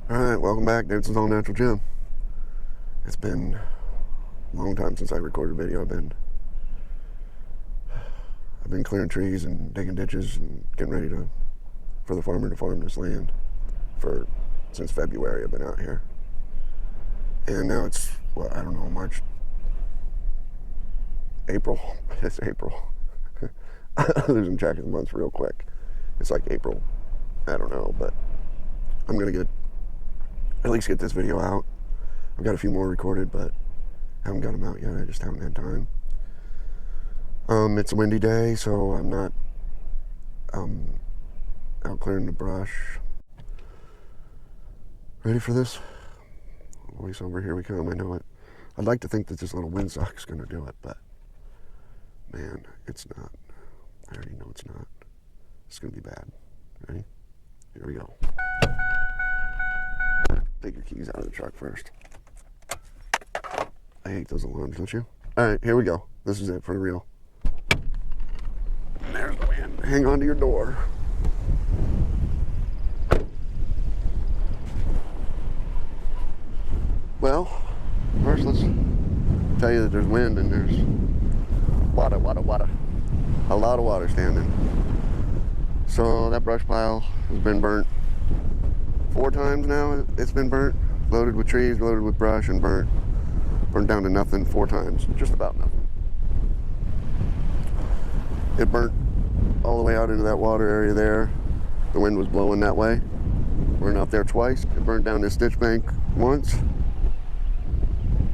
Alright, welcome back. Davidson's All Natural Gym. It's been a long time since I recorded a video. I've been clearing trees and digging ditches and getting ready for the farmer to farm this land since February. I've been out here. And now it's, well, I don't know, April. It's April. Losing track of the months real quick. It's like April. I don't know, but I'm going to at least get this video out. I've got a few more recorded, but I haven't got them out yet. I just haven't had time. It's a windy day, so I'm not out clearing the brush. Ready for this? Voice over, here we come. I know it. I'd like to think that this little windsock's going to do it, but man, it's not. I already know it's not. It's going to be bad. Ready? Here we go. Take your keys out of the truck first. I hate those alarms, don't you? Alright, here we go. This is it for the real. There's the wind. Hang on to your door. Well, first let's tell you that there's wind and there's water. A lot of water standing. So that brush pile has been burnt 4 times now. It's been burnt, loaded with trees, loaded with brush, and burnt down to nothing 4 times, just about nothing. It burnt all the way out into that water area there. The wind was blowing that way. We're out there twice. It burnt down this ditch bank once.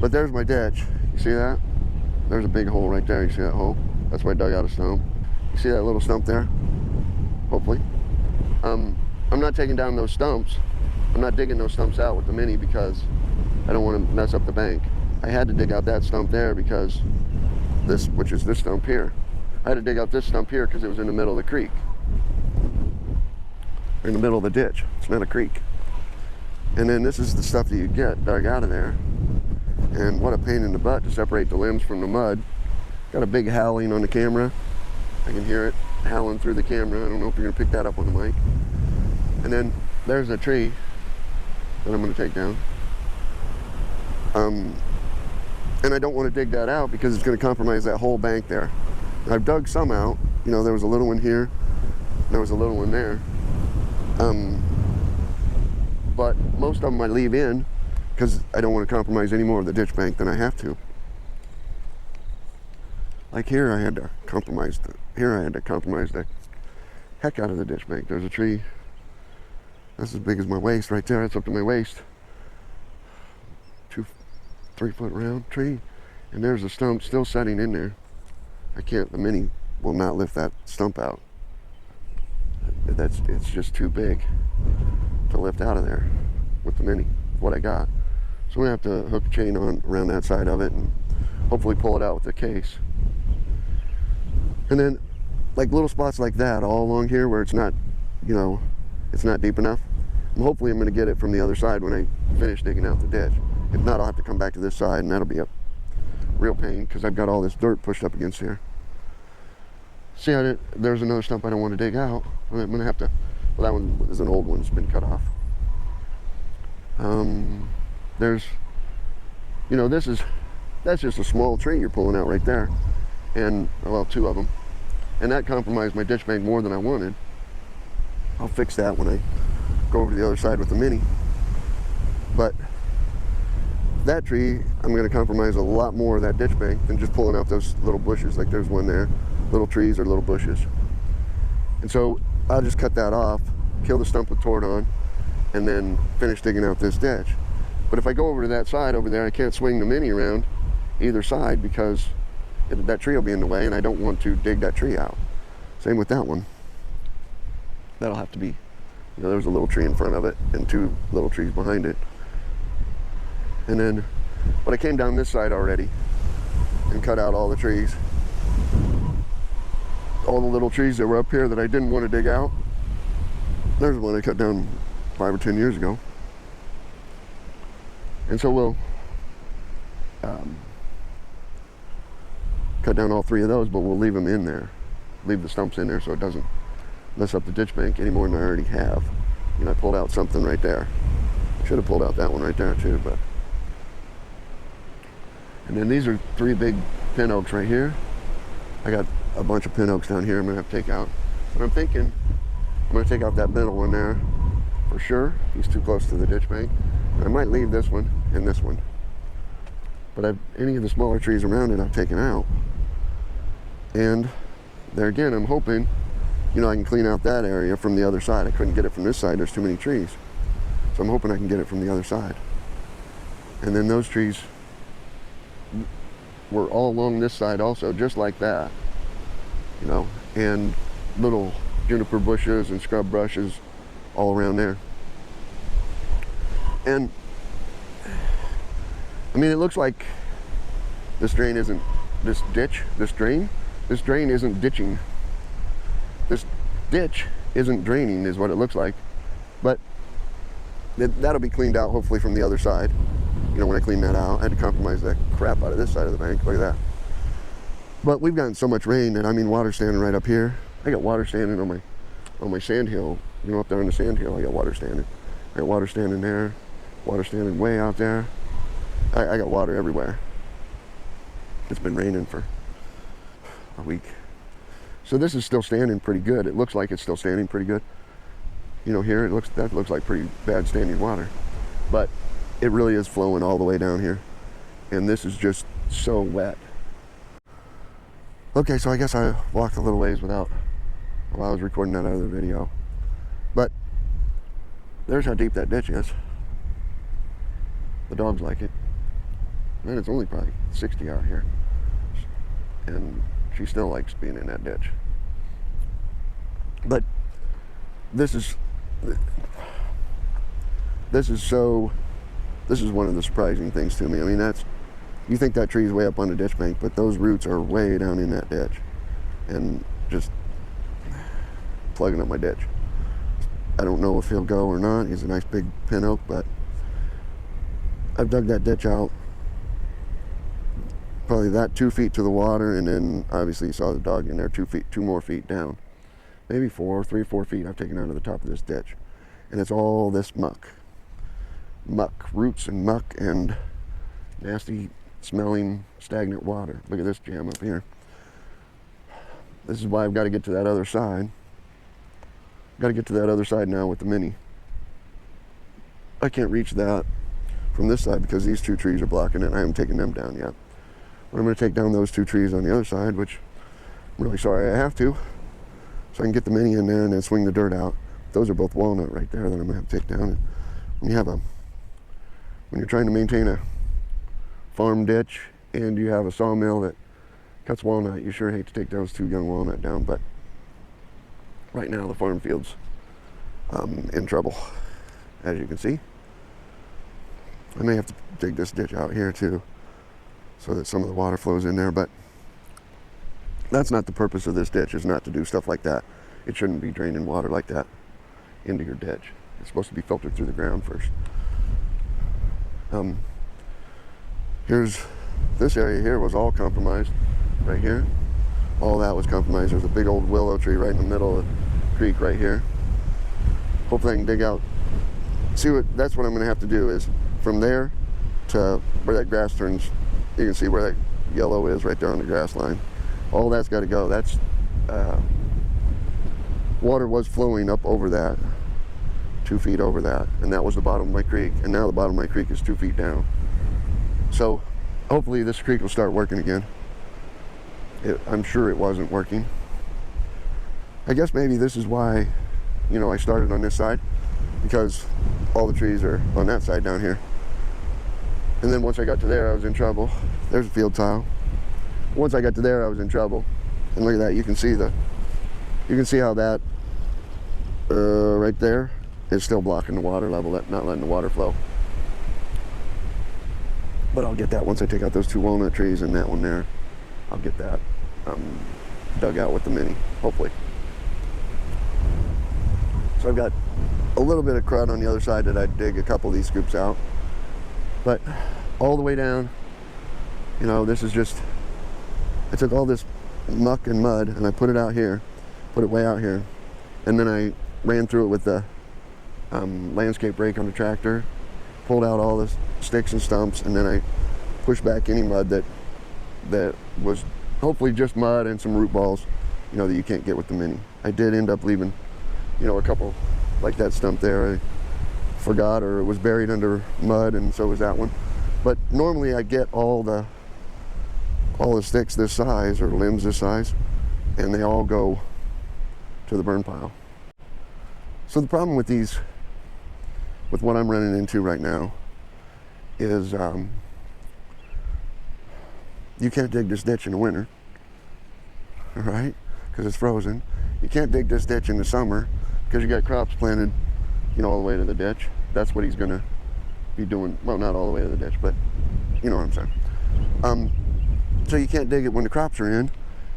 But there's my ditch. You see that? There's a big hole right there. You see that hole? That's where I dug out a stump. You see that little stump there? Hopefully. I'm not taking down those stumps. I'm not digging those stumps out with the Mini because I don't want to mess up the bank. I had to dig out that stump there because which is this stump here. I had to dig out this stump here because it was in the middle of the creek. Or in the middle of the ditch. It's not a creek. And then this is the stuff that you get dug out of there. And what a pain in the butt to separate the limbs from the mud. Got a big howling on the camera. I can hear it howling through the camera. I don't know if you're going to pick that up on the mic. And then there's a tree that I'm going to take down. And I don't want to dig that out because it's going to compromise that whole bank there. I've dug some out. You know, there was a little one here. There was a little one there. But most of them I leave in because I don't want to compromise any more of the ditch bank than I have to. Like here, I had to compromise the heck out of the ditch bank. There's a tree that's as big as my waist right there. That's up to my waist. 2-3 foot round tree, and there's a stump still setting in there. The Mini will not lift that stump out. It's just too big to lift out of there with the Mini, what I got. So we have to hook a chain on around that side of it and hopefully pull it out with the case. And then like little spots like that all along here where it's not, you know, it's not deep enough. Hopefully I'm going to get it from the other side when I finish digging out the ditch. If not, I'll have to come back to this side and that'll be a real pain because I've got all this dirt pushed up against here. See, there's another stump I don't want to dig out. I'm going to have to, well, that one is an old one. It's been cut off. There's, you know, that's just a small tree you're pulling out right there. And, well, 2 of them. And that compromised my ditch bank more than I wanted. I'll fix that when I go over to the other side with the Mini. But that tree, I'm going to compromise a lot more of that ditch bank than just pulling out those little bushes. Like there's one there. Little trees or little bushes. And so I'll just cut that off, kill the stump with Tordon, and then finish digging out this ditch. But if I go over to that side over there, I can't swing the Mini around either side because that tree will be in the way and I don't want to dig that tree out. Same with that one. That'll have to be, you know, there's a little tree in front of it and 2 little trees behind it. And then, but I came down this side already and cut out all the trees. All the little trees that were up here that I didn't want to dig out. There's one I cut down 5 or 10 years ago. And so we'll cut down all 3 of those, but we'll leave them in there. Leave the stumps in there so it doesn't mess up the ditch bank any more than I already have. And I pulled out something right there. should have pulled out that one right there too, but. And then these are 3 big pin oaks right here. I got a bunch of pin oaks down here I'm gonna have to take out. But I'm thinking I'm gonna take out that middle one there for sure. He's too close to the ditch bank. And I might leave this one and this one. But any of the smaller trees around it I've taken out. And there again, I'm hoping, you know, I can clean out that area from the other side. I couldn't get it from this side, there's too many trees. So I'm hoping I can get it from the other side. And then those trees were all along this side also, just like that, you know, and little juniper bushes and scrub brushes all around there. And I mean, it looks like this drain isn't, this drain isn't ditching. This ditch isn't draining is what it looks like. But that'll be cleaned out hopefully from the other side. You know, when I clean that out, I had to compromise that crap out of this side of the bank. Look at that. But we've gotten so much rain that, I mean, water standing right up here. I got water standing on my sand hill. You know, up there on the sand hill, I got water standing. I got water standing there, water standing way out there. I got water everywhere. It's been raining for a week. So this is still standing pretty good. It looks like it's still standing pretty good. You know, here that looks like pretty bad standing water. But it really is flowing all the way down here. And this is just so wet. Okay, so I guess I walked a little ways while I was recording that other video. But there's how deep that ditch is. The dogs like it. And it's only probably 60 out here. And she still likes being in that ditch. But this is one of the surprising things to me. I mean, you think that tree's way up on the ditch bank, but those roots are way down in that ditch and just plugging up my ditch. I don't know if he'll go or not. He's a nice big pin oak, but I've dug that ditch out probably that 2 feet to the water, and then obviously you saw the dog in there 2 more feet down, maybe 3 or 4 feet I've taken out of the top of this ditch. And it's all this muck, roots and muck and nasty smelling stagnant water. Look at this jam up here. This is why I've got to get to that other side. Got to get to that other side now with the Mini. I can't reach that from this side because these 2 trees are blocking it. I haven't taken them down yet. But I'm going to take down those 2 trees on the other side, which I'm really sorry I have to, so I can get the Mini in there and then swing the dirt out. Those are both walnut right there that I'm going to have to take down. And when you're trying to maintain a farm ditch and you have a sawmill that cuts walnut, you sure hate to take those 2 young walnut down. But right now the farm field's in trouble, as you can see. I may have to dig this ditch out here too, so that some of the water flows in there, but that's not the purpose of this ditch, is not to do stuff like that. It shouldn't be draining water like that into your ditch. It's supposed to be filtered through the ground first. Here's this area here was all compromised right here. All that was compromised. There's a big old willow tree right in the middle of the creek right here. Hopefully I can dig out. That's what I'm gonna have to do, is from there to where that grass turns. You can see where that yellow is right there on the grass line. All that's got to go. That's water was flowing up over that, 2 feet over that, and that was the bottom of my creek. And now the bottom of my creek is 2 feet down. So hopefully this creek will start working again. I'm sure it wasn't working. I guess maybe this is why, you know, I started on this side, because all the trees are on that side down here. And then once I got to there, I was in trouble. There's a field tile. Once I got to there, I was in trouble. And look at that, you can see how that right there is still blocking the water level, not letting the water flow. But I'll get that once I take out those 2 walnut trees and that one there. I'll get that dug out with the Mini, hopefully. So I've got a little bit of crud on the other side that I'd dig a couple of these scoops out. But all the way down, you know, this is just, I took all this muck and mud and I put it out here, put it way out here, and then I ran through it with the landscape rake on the tractor pulled out all the sticks and stumps, and then I pushed back any mud that was hopefully just mud and some root balls, you know, that you can't get with the Mini. I did end up leaving, you know, a couple, like that stump there. I forgot, or it was buried under mud, and so was that one. But normally I get all the sticks this size, or limbs this size, and they all go to the burn pile. So the problem with these, with what I'm running into right now, is you can't dig this ditch in the winter, all right, because it's frozen. You can't dig this ditch in the summer because you got crops planted, you know, all the way to the ditch. That's what he's gonna be doing. Well, not all the way to the ditch, but you know what I'm saying. So you can't dig it when the crops are in.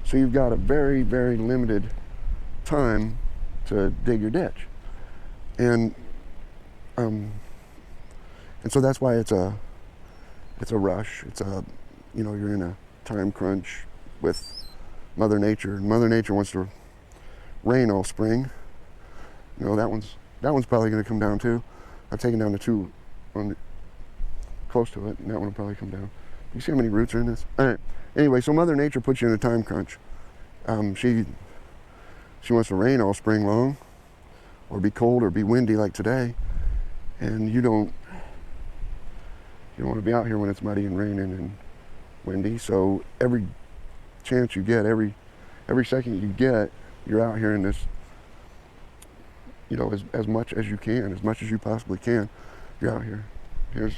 So you've got a very, very limited time to dig your ditch, and so that's why it's a rush. It's a, you know, you're in a time crunch with Mother Nature, and Mother Nature wants to rain all spring. You know, that one's probably going to come down too. I've taken down the two close to it, and that one will probably come down. You see how many roots are in this? All right. Anyway, so Mother Nature puts you in a time crunch. She wants to rain all spring long, or be cold, or be windy like today, and you don't want to be out here when it's muddy and raining and windy. So every chance you get, every second you get, you're out here in this, you know, as much as you can, as much as you possibly can. You're out here. Here's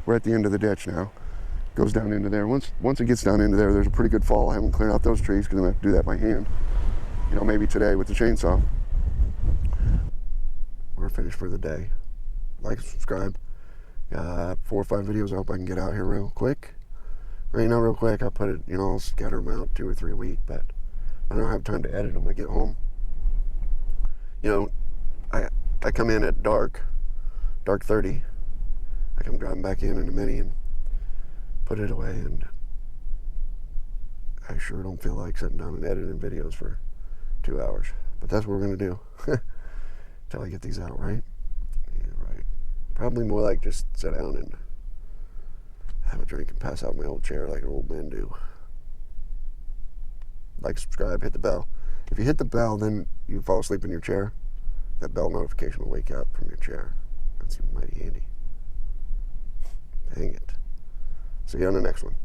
we're at the end of the ditch now. Goes down into there. Once it gets down into there, there's a pretty good fall. I haven't cleared out those trees because I'm gonna have to do that by hand. You know, maybe today with the chainsaw. We're finished for the day. Like, subscribe. Got 4 or 5 videos I hope I can get out here real quick. Right now, real quick, I put it, you know, I'll scatter them out 2 or 3 a week, but I don't have time to edit them when I get home. You know, I come in at dark 30. I come driving back in a Mini and put it away, and I sure don't feel like sitting down and editing videos for 2 hours. But that's what we're gonna do until I get these out, right? Yeah, right. Probably more like just sit down and have a drink and pass out in my old chair like an old man do. Like, subscribe, hit the bell. If you hit the bell, then you fall asleep in your chair. That bell notification will wake you up from your chair. That's mighty handy. Dang it. See you on the next one.